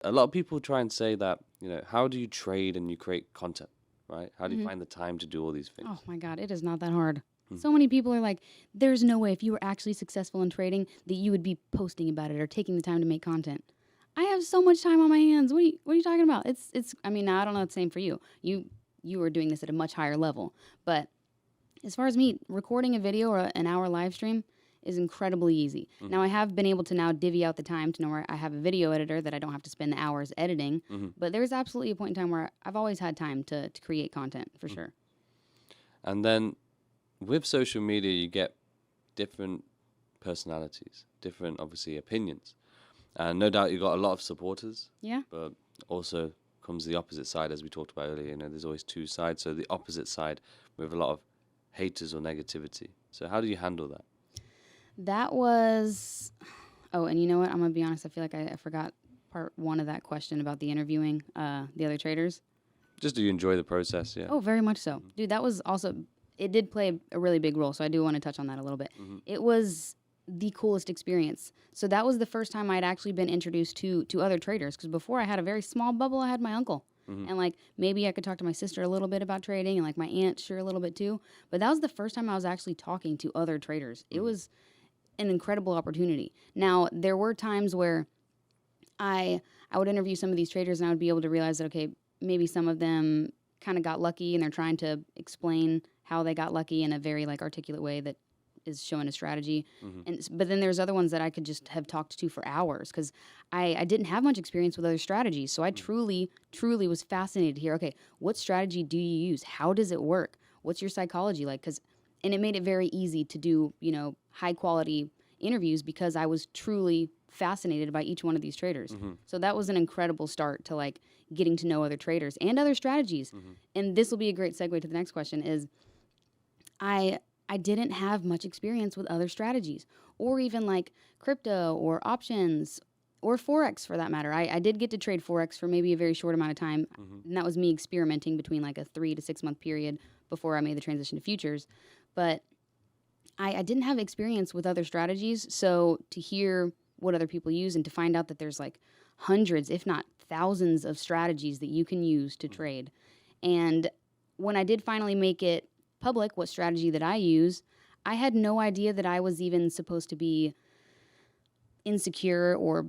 A lot of people try and say that, how do you trade and you create content, right? How do you Hmm. find the time to do all these Oh things? my God, it is not that hard. Mhm. So many people are like, there's no way if you were actually successful in trading that you would be posting about it or taking the time to make content. I have so much time on my hands. What are you talking about? It's I mean, now I don't know the same for you. You are doing this at a much higher level. But as far as me, recording a video or an hour live stream is incredibly easy. Mhm. Now I have been able to now divvy out the time to know where I have a video editor that I don't have to spend the hours editing. Mhm. But there's absolutely a point in time where I've always had time to create content for Mhm. sure. And then with social media, you get different personalities, different, obviously, opinions. And no doubt you got a lot of supporters, Yeah. but also comes the opposite side, as we talked about earlier. There's always two sides. So the opposite side with a lot of haters or negativity. So how do you handle that? That was. Oh, and you know what? I'm gonna be honest. I feel like I forgot part one of that question about the interviewing the other traders. Just do you enjoy the process? Yeah. Oh, very much so, Mhm. dude. That was also. It did play a really big role, so I do want to touch on that a little bit. Mhm. It was the coolest experience. So that was the first time I'd actually been introduced to other traders. Because before I had a very small bubble. I had my uncle, Mhm. and like maybe I could talk to my sister a little bit about trading, and like my aunt sure a little bit too. But that was the first time I was actually talking to other traders. It Mhm. was an incredible opportunity. Now, there were times where I I would interview some of these traders and I would be able to realize that okay, maybe some of them kind of got lucky and they're trying to explain how they got lucky in a very like articulate way that is showing a strategy. Mhm. But then there's other ones that I could just have talked to for hours because I didn't have much experience with other strategies. So I Mhm. truly was fascinated to hear, okay, what strategy do you use? How does it work? What's your psychology like? And it made it very easy to do, high quality interviews because I was truly fascinated by each one of these traders. Mhm. So that was an incredible start to like getting to know other traders and other strategies. Mhm. And this will be a great segue to the next question is I I didn't have much experience with other strategies or even like crypto or options or Forex for that matter. I did get to trade Forex for maybe a very short amount of time. Mhm. And that was me experimenting between like a 3 to 6 month period before I made the transition to futures. But I didn't have experience with other strategies. So to hear what other people use and to find out that there's like hundreds, if not thousands, of strategies that you can use to Mhm. trade. And when I did finally make it public, what strategy that I use, I had no idea that I was even supposed to be insecure or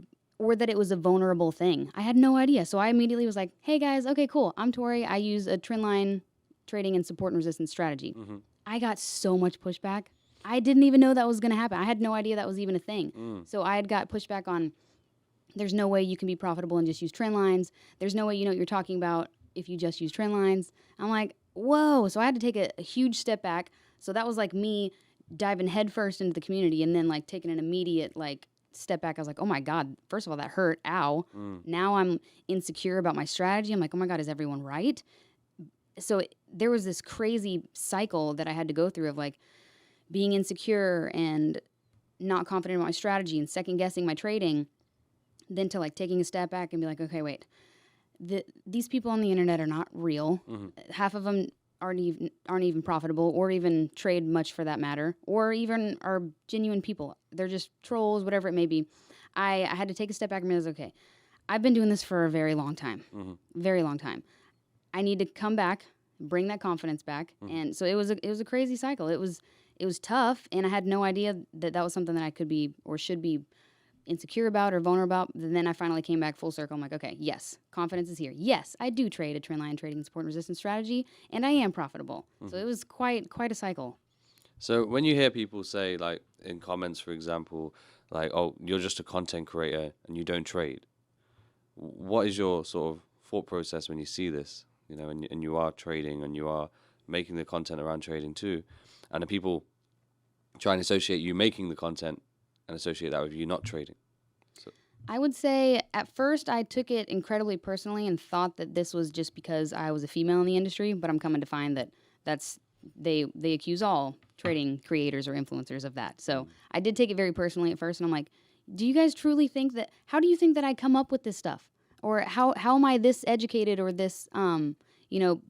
that it was a vulnerable thing. I had no idea. So I immediately was like, "Hey guys, okay, cool. I'm Tori. I use a trend line trading and support and resistance strategy." Mhm. I got so much pushback. I didn't even know that was going to happen. I had no idea that was even a thing. Mm. So I had got pushback on there's no way you can be profitable and just use trend lines. There's no way you know what you're talking about if you just use trend lines. I'm like, whoa. So I had to take a huge step back. So that was like me diving headfirst into the community and then like taking an immediate like step back. I was like, oh my God, first of all, that hurt. Ow. Mm. Now I'm insecure about my strategy. I'm like, oh my God, is everyone right? So there was this crazy cycle that I had to go through of like being insecure and not confident in my strategy and second guessing my trading, then to like taking a step back and be like, okay, wait, these people on the internet are not real. Mhm. Half of them aren't even profitable or even trade much for that matter, or even are genuine people. They're just trolls, whatever it may be. I had to take a step back and realize, okay, I've been doing this for a very long time, Mhm. very long time. I need to come back, bring that confidence back, Mhm. and so it was a crazy cycle. It was tough, and I had no idea that that was something that I could be or should be insecure about or vulnerable about. And then I finally came back full circle. I'm like, okay, yes, confidence is here. Yes, I do trade a trend line trading support and resistance strategy, and I am profitable. So Mhm. it was quite a cycle. So when you hear people say, like in comments, for example, like, "Oh, you're just a content creator and you don't trade," what is your sort of thought process when you see this? And you are trading and you are making the content around trading too, and the people try and associate you making the content and associate that with you not trading. So, I would say at first I took it incredibly personally and thought that this was just because I was a female in the industry, but I'm coming to find that that's they accuse all trading creators or influencers of that. So mm, I did take it very personally at first, and I'm like, do you guys truly think that? How do you think that I come up with this stuff, or how am I this educated or this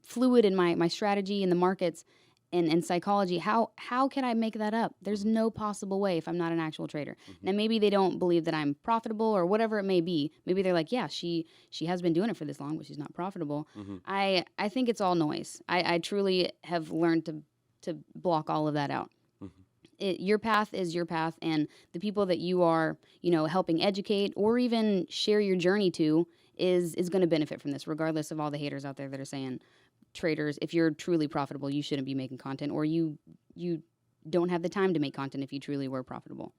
fluid in my strategy in the markets? in psychology, how can I make that up? There's no possible way if I'm not an actual trader. Now maybe they don't believe that I'm profitable or whatever it may be. Maybe they're like, yeah, she has been doing it for this long, but she's not profitable. I think it's all noise. I truly have learned to block all of that out. Your path is your path, and the people that you are, helping educate or even share your journey to is going to benefit from this, regardless of all the haters out there that are saying, traders, if you're truly profitable, you shouldn't be making content, or you don't have the time to make content if you truly were profitable.